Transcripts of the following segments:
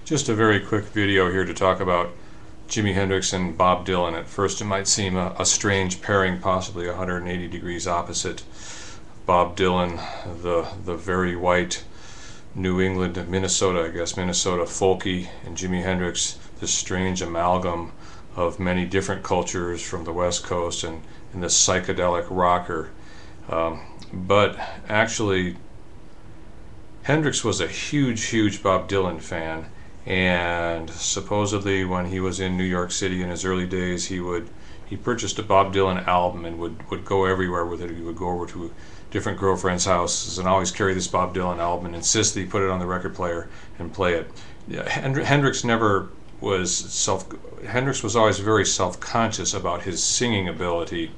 Just a very quick video here to talk about Jimi Hendrix and Bob Dylan. At first it might seem a strange pairing, possibly 180 degrees opposite. Bob Dylan, the very white New England, Minnesota folky, and Jimi Hendrix, this strange amalgam of many different cultures from the West Coast and this psychedelic rocker. But actually, Hendrix was a huge Bob Dylan fan, and supposedly when he was in New York City in his early days, he purchased a Bob Dylan album and would go everywhere with it. He would go over to different girlfriends' houses and always carry this Bob Dylan album and insist that he put it on the record player and play it. Hendrix was always very self-conscious about his singing ability,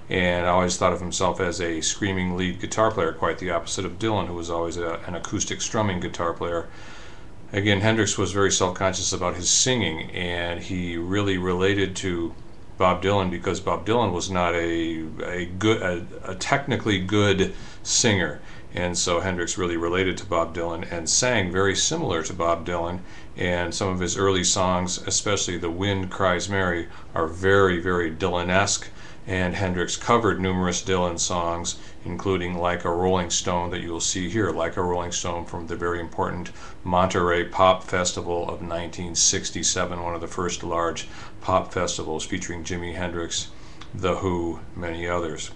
and always thought of himself as a screaming lead guitar player, quite the opposite of Dylan, who was always an acoustic strumming guitar player. Again, Hendrix was very self-conscious about his singing, and he really related to Bob Dylan because Bob Dylan was not a technically good singer, and so Hendrix really related to Bob Dylan and sang very similar to Bob Dylan. And some of his early songs, especially "The Wind Cries Mary," are very Dylan-esque. And Hendrix covered numerous Dylan songs, including "Like a Rolling Stone" that you will see here, "Like a Rolling Stone" from the very important Monterey Pop Festival of 1967, one of the first large pop festivals featuring Jimi Hendrix, The Who, many others.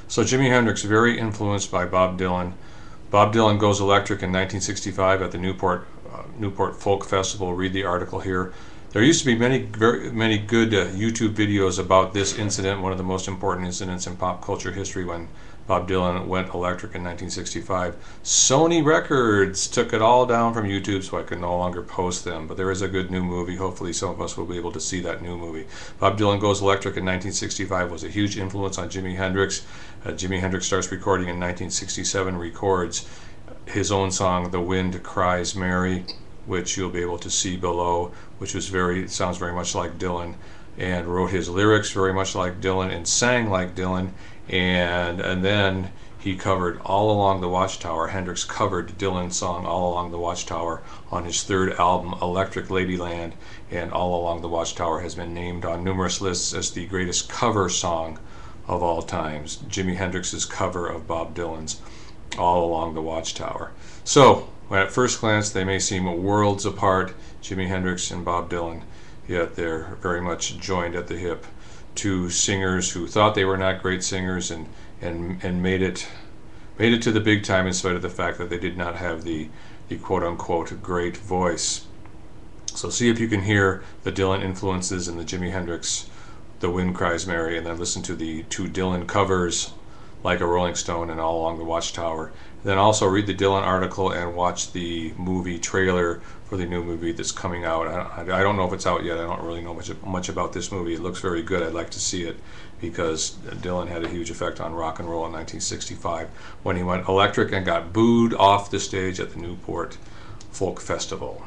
So Jimi Hendrix, very influenced by Bob Dylan. Bob Dylan goes electric in 1965 at the Newport Folk Festival. Read the article here. There used to be many good YouTube videos about this incident, one of the most important incidents in pop culture history, when Bob Dylan went electric in 1965. Sony Records took it all down from YouTube, so I could no longer post them. But there is a good new movie. Hopefully some of us will be able to see that new movie. Bob Dylan Goes Electric in 1965 was a huge influence on Jimi Hendrix. Jimi Hendrix starts recording in 1967, records his own song, "The Wind Cries Mary," which you'll be able to see below, which sounds very much like Dylan, and wrote his lyrics very much like Dylan and sang like Dylan, and then he covered "All Along the Watchtower." Hendrix covered Dylan's song "All Along the Watchtower" on his third album, Electric Ladyland, and "All Along the Watchtower" has been named on numerous lists as the greatest cover song of all times. Jimi Hendrix's cover of Bob Dylan's "All Along the Watchtower." So, at first glance, they may seem worlds apart, Jimi Hendrix and Bob Dylan, yet they're very much joined at the hip. Two singers who thought they were not great singers and made it to the big time in spite of the fact that they did not have the quote-unquote great voice. So see if you can hear the Dylan influences in the Jimi Hendrix "The Wind Cries Mary," and then listen to the two Dylan covers, "Like a Rolling Stone" and "All Along the Watchtower." Then also read the Dylan article and watch the movie trailer for the new movie that's coming out. I don't know if it's out yet. I don't really know much about this movie. It looks very good. I'd like to see it because Dylan had a huge effect on rock and roll in 1965 when he went electric and got booed off the stage at the Newport Folk Festival.